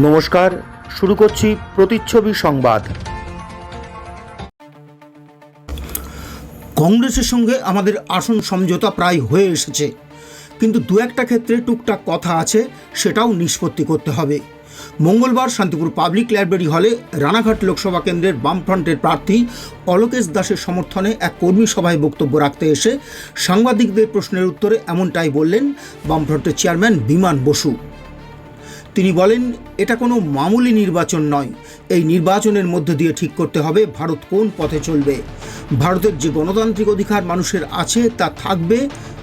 নমস্কার, শুরু করছি প্রতিচ্ছবি সংবাদ। কংগ্রেসের সঙ্গে আমাদের আসন সমঝোতা প্রায় হয়ে এসেছে, কিন্তু দু একটা ক্ষেত্রে টুকটাক কথা আছে, সেটাও নিষ্পত্তি করতে হবে। মঙ্গলবার শান্তিপুর পাবলিক লাইব্রেরি হলে রানাঘাট লোকসভা কেন্দ্রের বামফ্রন্টের প্রার্থী অলোকেশ দাসের সমর্থনে এক কর্মী সভায় বক্তব্য রাখতে এসে সাংবাদিকদের প্রশ্নের উত্তরে এমনটাই বললেন বামফ্রন্টের চেয়ারম্যান বিমান বসু। তিনি বলেন, এটা কোনো মামুলি নির্বাচন নয়। এই নির্বাচনের মধ্য দিয়ে ঠিক করতে হবে ভারত কোন পথে চলবে। ভারতের যে গণতান্ত্রিক অধিকার মানুষের আছে তা থাকবে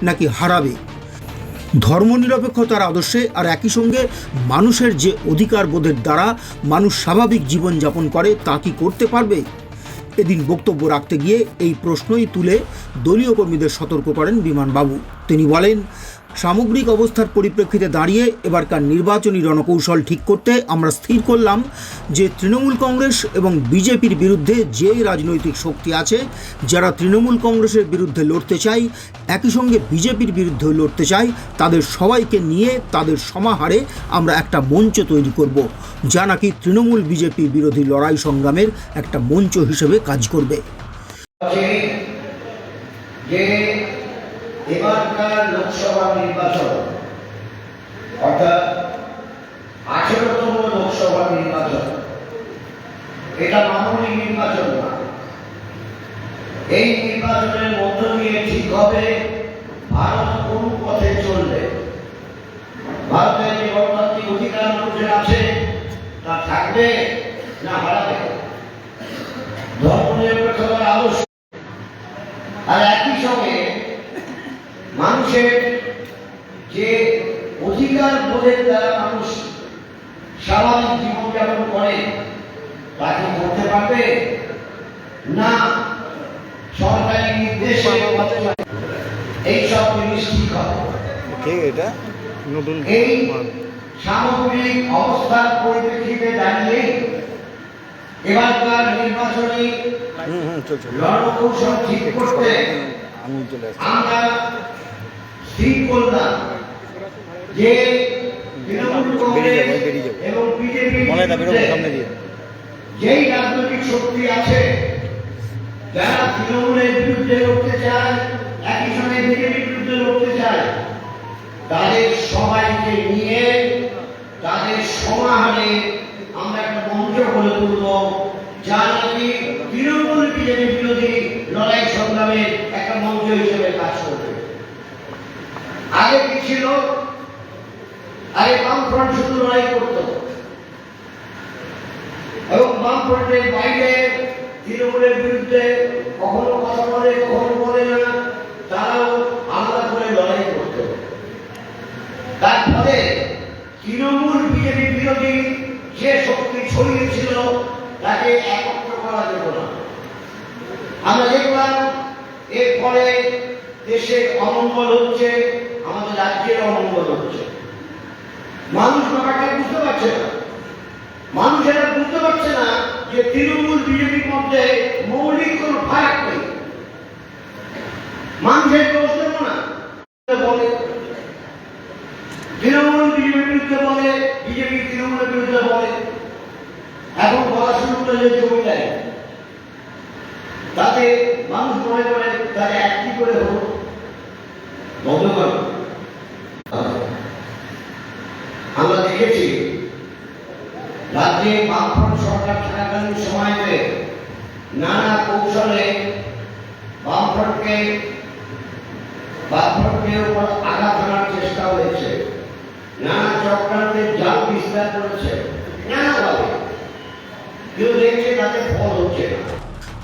নাকি হারাবে। ধর্মনিরপেক্ষতার আদর্শে আর একই সঙ্গে মানুষের যে অধিকার বোধের দ্বারা মানুষ স্বাভাবিক জীবনযাপন করে তা কি করতে পারবে। এদিন বক্তব্য রাখতে গিয়ে এই প্রশ্নই তুলে দলীয় কর্মীদের সতর্ক করেন বিমানবাবু। তিনি বলেন, সামগ্রিক অবস্থার পরিপ্রেক্ষিতে দাঁড়িয়ে এবারকার নির্বাচনী রণকৌশল ঠিক করতে আমরা স্থির করলাম যে তৃণমূল কংগ্রেস এবং বিজেপির বিরুদ্ধে যে রাজনৈতিক শক্তি আছে, যারা তৃণমূল কংগ্রেসের বিরুদ্ধে লড়তে চায়, একই সঙ্গে বিজেপির বিরুদ্ধেও লড়তে চায়, তাদের সবাইকে নিয়ে তাদের সমাহারে আমরা একটা মঞ্চ তৈরি করব, যা নাকি তৃণমূল বিজেপি বিরোধী লড়াই সংগ্রামের একটা মঞ্চ হিসেবে কাজ করবে। এবারকার লোকসভা নির্বাচন অর্থাৎ 18তম লোকসভা নির্বাচন, এটা মামুলি নির্বাচন না। এই নির্বাচনের মধ্য দিয়ে ঠিক হবে ভারত কোন পথে চলবে। ভারতের যে গণতান্ত্রিক অধিকার মানুষের আছে তা থাকবে না হারাবে। ধর্মনিরপেক্ষতার আদর্শ আর একই সঙ্গে মানুষের যে অধিকার বোধের দ্বারা মানুষ স্বাভাবিক জীবনযাপন করে তা কি করতে পারবে না সরকারি নির্দেশে এইসব জিনিস ঠিক হবে। এই সামগ্রিক অবস্থার পরিপ্রেক্ষিতে দাঁড়িয়ে এবারকার নির্বাচনী রণকৌশল ঠিক করতে আমরা স্থির করলাম যে তৃণমূল কংগ্রেস এবং বিজেপি যেই রাজনৈতিক শক্তি আছে, যারা তৃণমূলের বিরুদ্ধে লড়তে চায়, একই সঙ্গে বিজেপির বিরুদ্ধে লড়তে চায়, তাদের সবাইকে নিয়ে তাদের সমাহারে আমরা একটা মঞ্চ গড়ে তুলব, যা নাকি তৃণমূল বিজেপি বিরোধী লড়াই সংগ্রামের একটা মঞ্চ হিসেবে কাজ করবে। আগে কি ছিল? আগে বামফ্রন্ট শুধু লড়াই করত এবং বামফ্রন্টের বাইরে তৃণমূলের বিরুদ্ধে কখনো কথা বলে কখনো বলে না, তারাও আলাদা করে লড়াই করত। তার ফলে তৃণমূল বিজেপি বিরোধী যে শক্তি ছড়িয়ে ছিল তাকে একত্র করা যেত না। আমরা দেখলাম এরপরে দেশের অমঙ্গল হচ্ছে, আমাদের রাজ্যের অমঙ্গল হচ্ছে। মানুষ ব্যাপারটা বুঝতে পারছে না। মানুষেরা বুঝতে পারছে না যে তৃণমূল বিজেপির মধ্যে মৌলিক কোন ফারাক নেই। মানুষের দোষ দেব না, বলে তৃণমূল বিজেপির বিরুদ্ধে বলে, বিজেপি তৃণমূলের বিরুদ্ধে বলে। এখন বলা শুরু করে জমি দেয়, তাতে মানুষ মনে করে তারা একটি করে হোক বন্ধ কর। আমরা দেখেছি রাজ্যে বামফ্রন্ট সরকার থাকাকালীন সময়তে নানা কৌশলে বামফ্রন্টের উপর আঘাত আনার চেষ্টা হয়েছে, নানা চক্রান্তের জাল বিস্তার করেছে নানাভাবে, কেউ দেখছে তাতে ফল হচ্ছে না।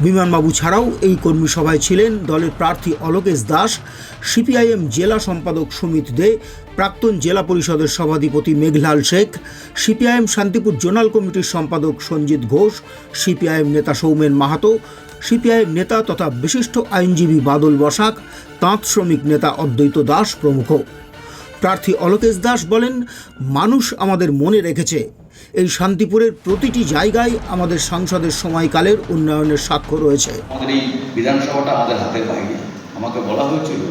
বিমানবাবু ছাড়াও এই কর্মী সভায় ছিলেন দলের প্রার্থী অলোকেশ দাস, সিপিআইএম জেলা সম্পাদক সুমিত দে, প্রাক্তন জেলা পরিষদের সভাধিপতি মেঘলাল শেখ, সিপিআইএম শান্তিপুর জোনাল কমিটির সম্পাদক সঞ্জিত ঘোষ, সিপিআইএম নেতা সৌমেন মাহাতো, সিপিআইএম নেতা তথা বিশিষ্ট আইনজীবী বাদল বসাক, তাঁত শ্রমিক নেতা অদ্বৈত দাস প্রমুখ। প্রার্থী অলোকেশ দাস বলেন, মানুষ আমাদের মনে রেখেছে। এই শান্তিপুরের প্রতিটি জায়গায় আমাদের সংসদের সময়কালের উন্নয়নের সাক্ষ্য রয়েছে। আমাদের এই বিধানসভাটা আমাদের হাতের বাইরে। আমাকে বলা হয়েছিল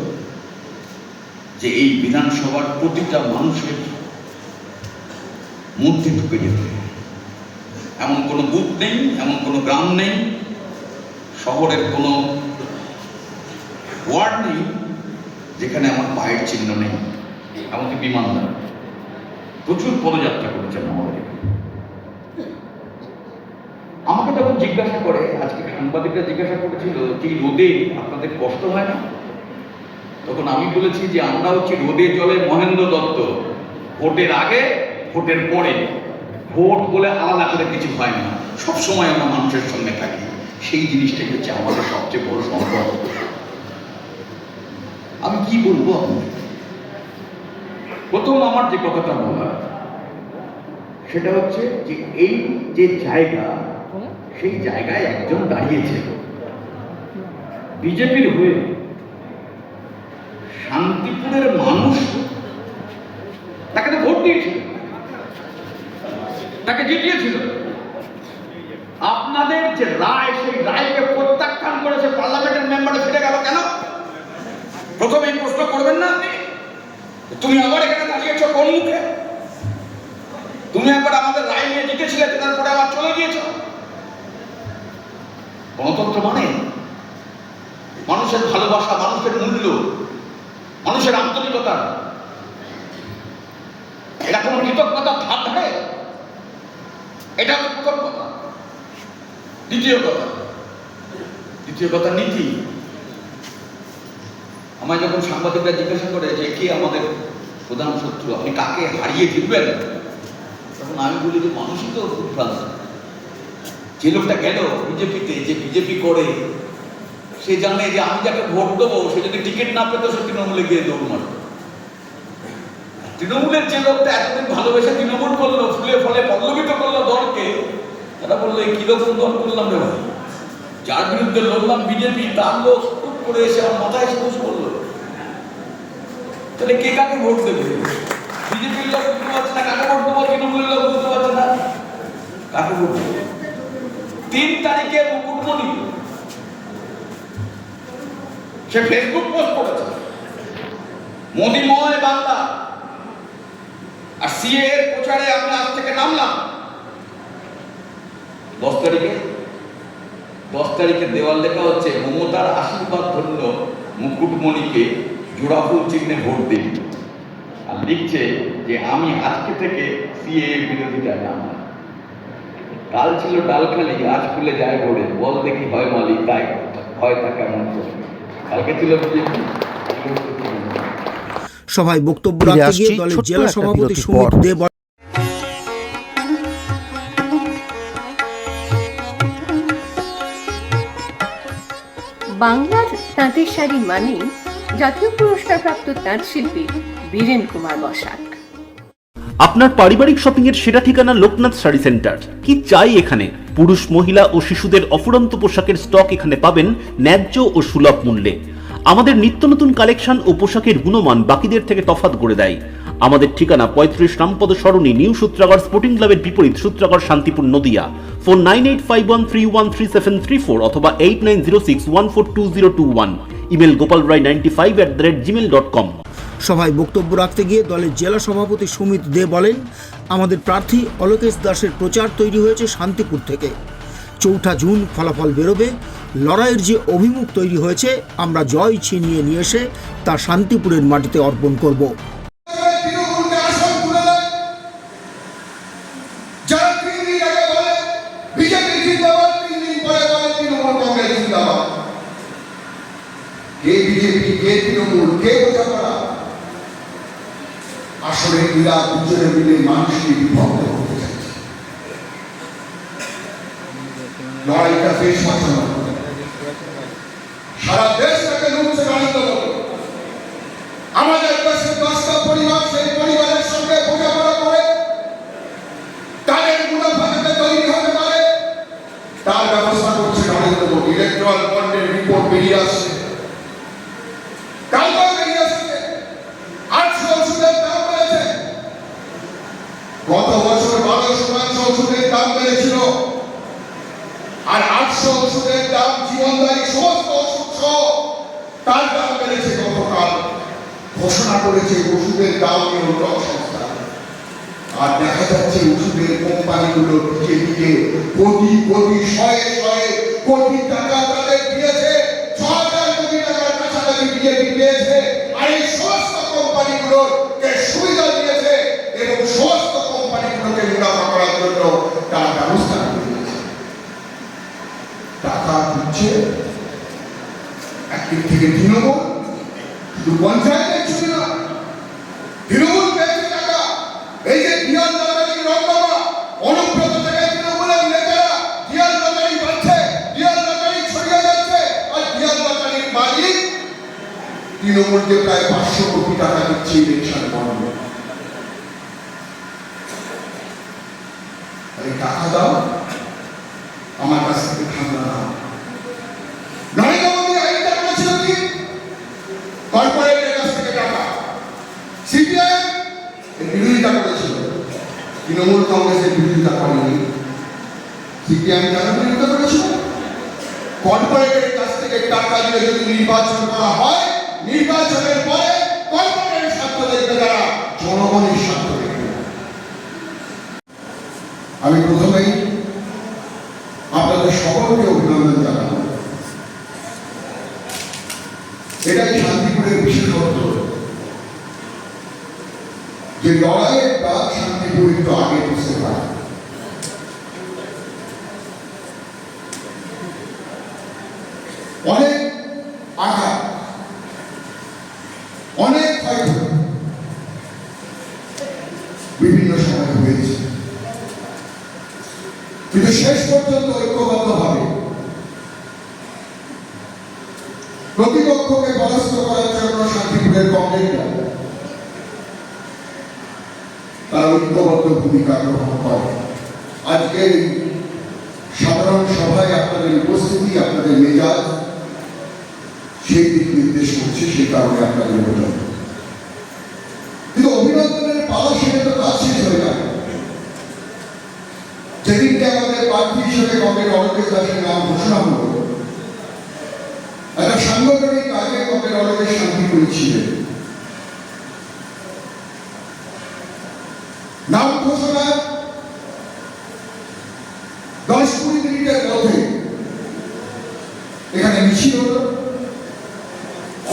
যে এই বিধানসভার প্রতিটা মানুষের মূর্তি ঢুকে যেতে। এমন কোনো বুথ নেই, এমন কোনো গ্রাম নেই, শহরের কোনো ওয়ার্ড নেই যেখানে আমার পায়ের চিহ্ন নেই। এমনকি বিমানদার প্রচুর পদযাত্রা করেছেন আমাদের। আমাকে তখন জিজ্ঞাসা করে, আজকে সাংবাদিকরা জিজ্ঞাসা করেছিল যে রোদে আপনাদের কষ্ট হয় না? তখন আমি বলেছি যে আমরা হচ্ছে রোদে জলে মহেন্দ্র দত্ত, ভোটের আগে ভোটের পরে, ভোট বলে আলাদা করে কিছু হয় না, সবসময় আমরা মানুষের সঙ্গে থাকি। সেই জিনিসটাই হচ্ছে আমাদের সবচেয়ে বড় সম্পদ। আমি কি বলবো আপনাকে? প্রথম আমার যে কথাটা বলা সেটা হচ্ছে যে এই যে জায়গা, সেই জায়গায় একজন দাঁড়িয়েছে বিজেপির হয়ে। শান্তিপুরের মানুষ তাকে তো ভোট দিয়েছিল, তাকে জিতিয়েছিল। আপনাদের যে রায়, সেই রায়কে প্রত্যাখ্যান করেছে, পার্লামেন্টের মেম্বারে ফিরে গেল কেন? প্রথমে এই প্রশ্ন করবেন না আপনি? তুমি আবার এখানে দাঁড়িয়েছ কোন মুখে? তুমি একবার আমাদের রায় নিয়ে জিতেছিলে, তারপরে আবার চলে গিয়েছ। গণতন্ত্র মানে মানুষের ভালোবাসা, মানুষের মূল্য, মানুষের আন্তরিকতা। এটা কোন কৃতজ্ঞতা ধার ধারে? এটা হচ্ছে প্রথম কথা। দ্বিতীয় কথা নীতি। আমায় যখন সাংবাদিকরা জিজ্ঞাসা করে যে কে আমাদের প্রধান শত্রু, আপনি কাকে হারিয়ে জিতবেন, তখন আমি বলি যে মানুষই তো ভুলভ্রান্ত। যে লোকটা গেল বিজেপিতে, যে বিজেপি করে, সে জানে যে আমি যাকে ভোট দেবো সে যদি টিকিট না পেত সে তৃণমূলে গিয়ে দৌড় মারত। তৃণমূলের যে লোকটা এতদিন ভালোবেসে তৃণমূল করলো, ফুলে ফলে পল্লবিত করলো দলকে, তারা বললো এই কিরকম দল করলাম রে ভাই, যার বিরুদ্ধে লড়লাম বিজেপি, তার লোক খুব করে এসে আমার মাথায় এসে বসে বললো। তাহলে কে কাকে ভোট দেবে? বিজেপির লোক বুঝতে পারছে না কাকে ভোট দেবো, তৃণমূলের লোক বুঝতে পারছে না কাকে ভোট দেবো। 3 তারিখে মুকুটমণি সে ফেসবুক পোস্ট করেছে, মোদিময় বাংলা আর সিএ এর প্রচারে আমি আজ থেকে নামলাম। 10 তারিখে দেওয়াল লেখা হচ্ছে মমতার আশীর্বাদ ধন্য মুকুটমণিকে জোড়াফুল চিহ্নে ভোট দিন। আর লিখছে যে আমি আজকে থেকে সিএ এর বিরোধিতায় নামলাম। কাল ছিল ডালখালি, আজ খুলে যায় ভোরে, বল দেখি হয় মালিক, তাই হয় তা কেমন করে। কালকে ছিল বিজেপি। সভায় বক্তব্য ফিরে রাখতে আসছি গিয়ে দলের ছোট্ট জেলা একটা সভাপতি বিরতির সুমিত পর। দে বলেন, বাংলার তাঁতের শাড়ি মানেই জাতীয় পুরস্কারপ্রাপ্ত তাঁত শিল্পী বীরেন কুমার বসাক। আপনার পারিবারিক শপিং এর সেরা ঠিকানা লোকনাথ শাড়ি সেন্টার। কি চাই এখানে? পুরুষ, মহিলা ও শিশুদের অফুরন্ত পোশাকের স্টক এখানে পাবেন ন্যায্য ও সুলভ মূল্যে। আমাদের নিত্য নতুন কালেকশন ও পোশাকের গুণমান বাকিদের থেকে তফাৎ করে দেয়। আমাদের ঠিকানা 35 রামপদ সরণি, নিউ সূত্রাগড় স্পোর্টিং ক্লাবের বিপরীত, সূত্রাগড়, শান্তিপুর, নদিয়া। ফোন 9851313734 অথবা 8906142021। Email gopalrai95@gmail.com। সভায় বক্তব্য রাখতে গিয়ে দলের জেলা সভাপতি সুমিত দে বলেন, আমাদের প্রার্থী অলোকেশ দাসের প্রচার তৈরি হয়েছে শান্তিপুর থেকে। 4 জুন ফলাফল বেরোবে। লড়াইয়ের যে অভিমুখ তৈরি হয়েছে, আমরা জয় ছিনিয়ে নিয়ে এসে তা শান্তিপুরের মাটিতে অর্পণ করব। আসলে এরা দুজনে মিলে মানুষকে বিভক্ত করতে চাইছে। লড়াইটা বেশ পছন্দ, সারা দেশটাকে লুটছে আনন্দ করে। আমাদের দেশে 10টা পরিবার, সেই পরিবারের সঙ্গে বোঝাপড়া করে তাদের মুনাফা যাতে তৈরি হতে পারে তার ব্যবস্থা করছে নরেন্দ্র মোদী। ইলেকট্রাল বন্ডের রিপোর্ট বেরিয়ে আসছে, কালকেও বেরিয়ে আসছে। 800 ওষুধের দাম বেড়েছে। গত বছর 12% ওষুধের দাম বেড়েছিল, আর 800 ওষুধের দাম জীবনদায়ী সমস্ত ওষুধ সহ তার দাম বেড়েছে। গতকাল ঘোষণা করেছে ওষুধের দাম নিয়ন্ত্রক সংস্থা। আর দেখা যাচ্ছে ওষুধের কোম্পানিগুলো দিকে দিকে কোটি কোটি শয়ে শয়ে কোটি টাকা তাদের দিয়েছে, 6,000 কোটি টাকার কাছাকাছি বিজেপি পেয়েছে। আর এই সমস্ত কোম্পানিগুলোকে সুবিধা দিয়েছে এবং সমস্ত কোম্পানিগুলোকে মুনাফা করার জন্য তারা ব্যবস্থা নিয়েছে। টাকা দিচ্ছে একদিক থেকে তৃণমূল, শুধু পঞ্চায়েতের ছিল না, তৃণমূল পেয়েছে টাকা। এই যে দিয়াল লটারি রমদামা অনুব্রত থেকে তৃণমূলের নেতারা দিয়াল লটারি পাচ্ছে, দিয়াল লটারি ছড়িয়ে যাচ্ছে, আর দিয়াল লটারির মালিক তৃণমূলকে প্রায় 500 কোটি টাকা দিচ্ছে ইলেকশন বন্ডে। টাকা দাও, আমার কাছ থেকে খাজনা দাও। নরেন্দ্র মোদী আইনটা করেছিল কি? কর্পোরেটের কাছ থেকে টাকা। সিপিআইএম বিরোধিতা করেছিল, তৃণমূল কংগ্রেসের বিরোধিতা করেনি। সিপিআইএম কেন বিরোধিতা করেছিল? কর্পোরেটের কাছ থেকে টাকা দিয়ে যদি নির্বাচন করা হয়, নির্বাচনের পরে কর্পোরেটের স্বার্থ দেখবে তারা, জনগণের স্বার্থ দেখবে। আমি প্রথমেই আপনাদের সকলকে অভিনন্দন জানাবো। এটাই শান্তিপুরের বিশেষত্ব যে লড়াইয়ের ডাক শান্তিপুর একটু আগে বুঝতে পারে। অনেক আঘাত, অনেক ক্ষয়ক্ষতি বিভিন্ন সময় হয়েছে, কিন্তু শেষ পর্যন্ত ঐক্যবদ্ধভাবে প্রতিপক্ষকে পরাস্ত করার জন্য শান্তিপুরের কংগ্রেসরা তার ঐক্যবদ্ধ ভূমিকা গ্রহণ করে। আজকে সাধারণ সভায় আপনাদের উপস্থিতি, আপনাদের মেজাজ সেই দিক নির্দেশ করছে, সেই কারণে আপনাদের অভিনন্দন। কিন্তু অভিনন্দনের পালা সেটা তো কাজ শেষ হয়ে যায়। যেদিনকে আমাদের প্রার্থী হিসেবে কমরেড অলোকেশ দাসের নাম ঘোষণা হল, একটা সাংগঠনিক কাজে কমরেড অলোকেশ শান্তিপুরে ছিলেন। নাম ঘোষণা 10-20 মিনিটের মধ্যে এখানে মিছিল হল,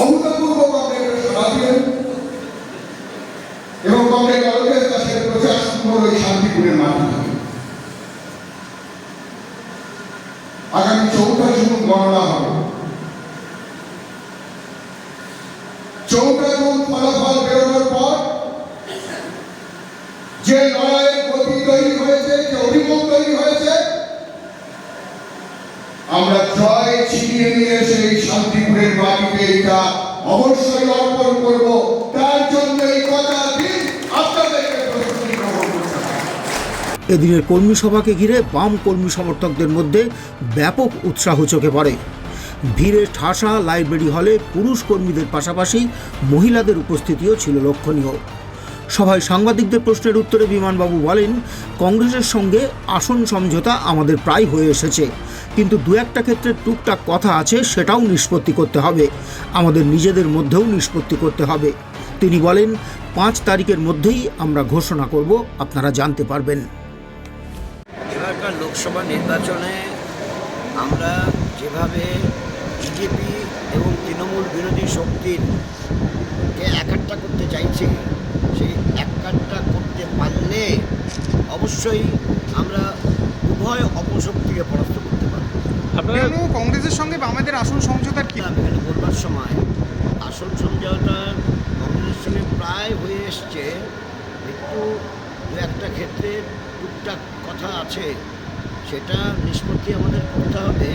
অভূতপূর্ব কংগ্রেসের সাড়া দিলেন এবং কমরেড অলোকেশ দাসের প্রচার শুরু হল এই শান্তিপুরের মাটি থেকে। আগামী 4 জুন গণনা হবে। 4 জুন ফলাফল বেরোনোর পর যে লড়াইয়ের গতি তৈরি হয়েছে, যে অভিমুখ তৈরি হয়েছে, আমরা জয় ছিনিয়ে নিয়ে সেই শান্তিপুরের মাটিতে এটা অবশ্যই অর্পণ করব। তার জন্য এই কথা দিন আপনাদেরকে প্রস্তুতি গ্রহণ করতে হবে। এদিনের কর্মী সভাকে ঘিরে বাম কর্মী সমর্থকদের মধ্যে ব্যাপক উৎসাহ চোখে পড়ে। ভিড়ে ঠাসা লাইব্রেরি হলে পুরুষ কর্মীদের পাশাপাশি মহিলাদের উপস্থিতিও ছিল লক্ষণীয়। সভায় সাংবাদিকদের প্রশ্নের উত্তরে বিমানবাবু বলেন, কংগ্রেসের সঙ্গে আসন সমঝোতা আমাদের প্রায় হয়ে এসেছে, কিন্তু 2-1টা ক্ষেত্রে টুকটাক কথা আছে, সেটাও নিষ্পত্তি করতে হবে, আমাদের নিজেদের মধ্যেও নিষ্পত্তি করতে হবে। তিনি বলেন, 5 তারিখের মধ্যেই আমরা ঘোষণা করব, আপনারা জানতে পারবেন। এবারকার লোকসভা নির্বাচনে আমরা যেভাবে বিজেপি এবং তৃণমূল বিরোধী শক্তিরকে একাট্টা করতে চাইছি, সেই একাট্টা করতে পারলে অবশ্যই আমরা উভয় অপশক্তিকে পরাস্ত করতে পারব। আপনারা কংগ্রেসের সঙ্গে আমাদের আসন সমঝোতার কি এখানে বলবার সময় আসন সমঝোতা কংগ্রেসের সঙ্গে প্রায় হয়ে এসছে, একটু 2-1টা ক্ষেত্রে টুকটাক কথা আছে, সেটা নিষ্পত্তি আমাদের করতে হবে।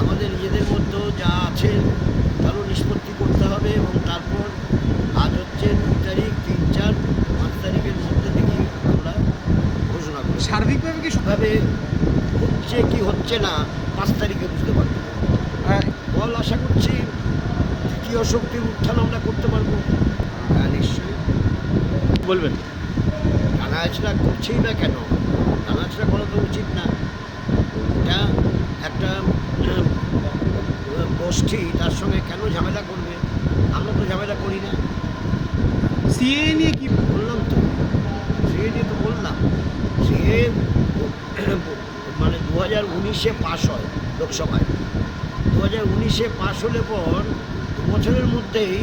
আমাদের নিজেদের মধ্যেও যা আছে তারও নিষ্পত্তি করতে হবে এবং তারপর আজ হচ্ছে 2 তারিখ, 3, 4, 5 তারিখের মধ্যে দেখি আমরা ঘোষণা করি। সার্বিকভাবে কি ভাবে হচ্ছে কি হচ্ছে না 5 তারিখে বুঝতে পারবো। বল আশা করছি তৃতীয় শক্তির উত্থান আমরা করতে পারবো। হ্যাঁ, নিশ্চয়ই বলবেন। টানাহেঁচড়া করছেই না কেন? টানাহেঁচড়া করা তো উচিত না। এটা একটা গোষ্ঠী, তার সঙ্গে কেন ঝামেলা করবে? আমরা তো ঝামেলা করি না। সিএ নিয়ে কি বললাম তো, সিএ মানে 2019-এ পাশ হয় লোকসভায়। 2019-এ পাশ হলে পর 2 বছরের মধ্যেই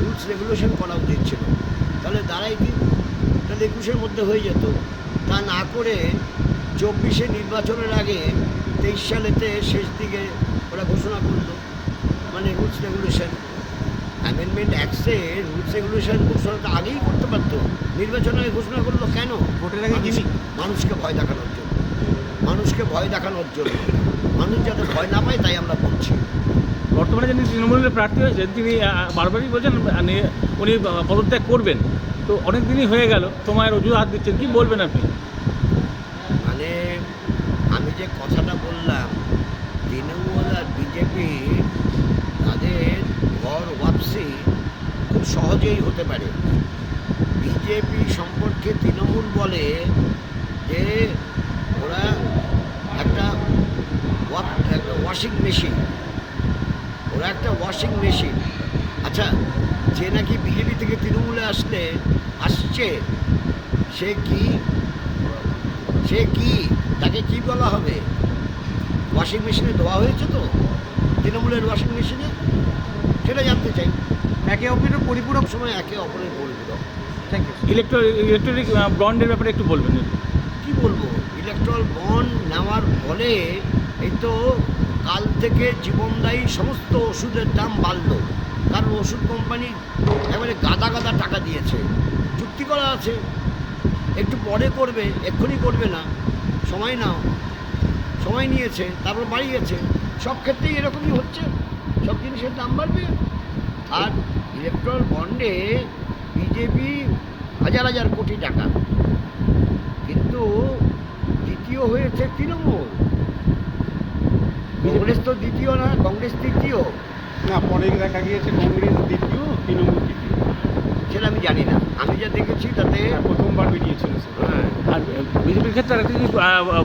রুলস রেগুলেশন করা উচিত ছিল, তাহলে দাঁড়াই কি, তাহলে 21-এর মধ্যে হয়ে যেত। তা না করে 24-এ নির্বাচনের আগে 23 সালেতে শেষ দিকে ওরা ঘোষণা করলো, মানে রুলস রেগুলেশন অ্যামেন্ডমেন্ট অ্যাক্টে রুলস রেগুলেশন ঘোষণাটা আগেই করতে পারতো, নির্বাচনের আগে ঘোষণা করলো কেন? ভোটের আগে কি মানুষকে ভয় দেখানোর জন্য, মানুষকে ভয় দেখানোর জন্য, মানুষ যাতে ভয় না পায় তাই আমরা বলছি। বর্তমানে যিনি তৃণমূলের প্রার্থী হয়েছেন তিনি বারবারই বলছেন উনি পদত্যাগ করবেন, তো অনেক দিনই হয়ে গেল, সময়ের অজুহাত দিচ্ছেন, কি বলবেন আপনি? মানে আমি যে কথাটা বললাম, তৃণমূল আর বিজেপি তাদের ঘর ওয়াপসি খুব সহজেই হতে পারে। বিজেপি সম্পর্কে তৃণমূল বলে যে ওরা একটা ওয়াশিং মেশিন, ওরা একটা ওয়াশিং মেশিন। আচ্ছা, যে নাকি বিজেপি থেকে তৃণমূলে আসছে সে কি তাকে কি বলা হবে? ওয়াশিং মেশিনে ধোয়া হয়েছে তো তৃণমূলের ওয়াশিং মেশিনে, সেটা জানতে চাই। একে অপরের পরিপূরক, সময় একে অপরের পরিপূরক। Thank you. ইলেকট্রিক বন্ডের ব্যাপারে একটু বলবেন। কি বলবো, ইলেকট্রাল বন্ড নেওয়ার ফলে এই তো কাল থেকে জীবনদায়ী সমস্ত ওষুধের দাম বাড়লো, কারণ ওষুধ কোম্পানি একেবারে গাদা গাদা টাকা দিয়েছে, চুক্তি করা আছে, একটু পরে করবে, এক্ষুনি করবে না, সময় নাও, সময় নিয়েছে, তারপর বাড়িয়েছে। সব ক্ষেত্রেই এরকমই হচ্ছে, সব জিনিসের দাম বাড়বে। আর ইলেকট্রাল বন্ডে বিজেপি হাজার হাজার কোটি টাকা, কিন্তু দ্বিতীয় হয়েছে তৃণমূল। কংগ্রেস তো দ্বিতীয় না, কংগ্রেস তৃতীয় না, পরে দেখা গিয়েছে কংগ্রেস দ্বিতীয়, তৃণমূল তৃতীয়। সেটা আমি জানি না, আমি যা দেখেছি তাতে প্রথমবার বেরিয়েছিল। হ্যাঁ, আর বিজেপির ক্ষেত্রে আরেকটা জিনিস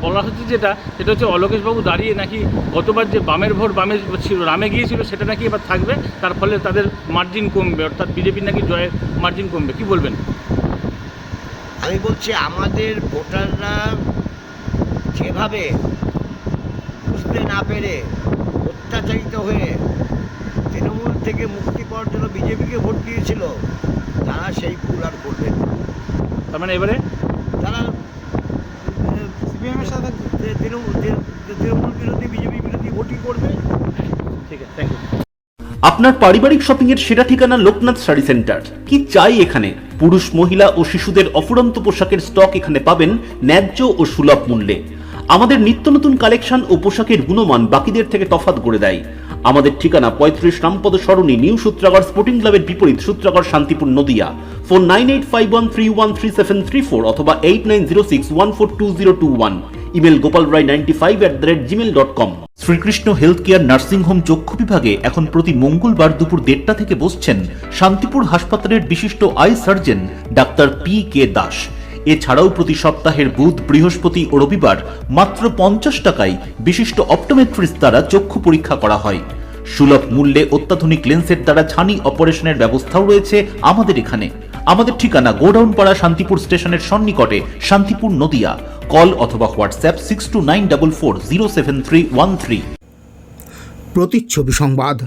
বলা হচ্ছে, সেটা হচ্ছে অলোকেশবাবু দাঁড়িয়ে নাকি গতবার যে বামের ভোট বামে ছিল, রামে গিয়েছিল, সেটা নাকি এবার থাকবে, তার ফলে তাদের মার্জিন কমবে, অর্থাৎ বিজেপির নাকি জয়ের মার্জিন কমবে, কি বলবেন? আমি বলছি আমাদের ভোটাররা যেভাবে বুঝতে না পেরে অত্যাচারিত হয়ে তৃণমূল থেকে মুক্তি পাওয়ার জন্য বিজেপিকে ভোট দিয়েছিল, তারা সেই ভুল আর করবে না। তার মানে এবারে তারা সিপিএমের সাথে তৃণমূল বিরোধী, বিজেপি বিরোধী ভোটই করবে। ঠিক আছে, থ্যাংক ইউ। আপনার পারিবারিক শপিং এর সেরা ঠিকানা লোকনাথ শাড়ি সেন্টার। কি চাই এখানে? পুরুষ, মহিলা ও শিশুদের অফুরন্ত পোশাকের স্টক এখানে পাবেন ন্যায্য ও সুলভ মূল্যে। আমাদের নিত্য নতুন কালেকশন ও পোশাকের গুণমান বাকিদের থেকে তফাৎ করে দেয়। আমাদের ঠিকানা 35 রামপদ সরণি, নিউ সূত্রাগড় স্পোর্টিং ক্লাবের বিপরীত, সূত্রাগড়, শান্তিপুর, নদিয়া। ফোন 9851313734 অথবা 8906142021। Email gopalrai95@gmail.com। Shrikrishna health care nursing home চক্ষু বিভাগে এখন প্রতি মঙ্গলবার দুপুর 1:30 থেকে বসছেন শান্তিপুর হাসপাতালের বিশিষ্ট I surgeon doctor PK Das. এছাড়াও প্রতি সপ্তাহের বুধ, বৃহস্পতি ও রবিবার মাত্র 50 টাকায় বিশিষ্ট অপটোমেট্রিস্ট দ্বারা চক্ষু পরীক্ষা করা হয়। সুলভ মূল্যে অত্যাধুনিক লেন্সের দ্বারা ছানি অপারেশনের ব্যবস্থাও রয়েছে আমাদের এখানে। আমাদের ঠিকানা গোডাউন পাড়া, শান্তিপুর স্টেশনের সন্নিকটে, শান্তিপুর, নদিয়া। কল অথবা হোয়াটসঅ্যাপ 6294407313। প্রতিচ্ছবি সংবাদ।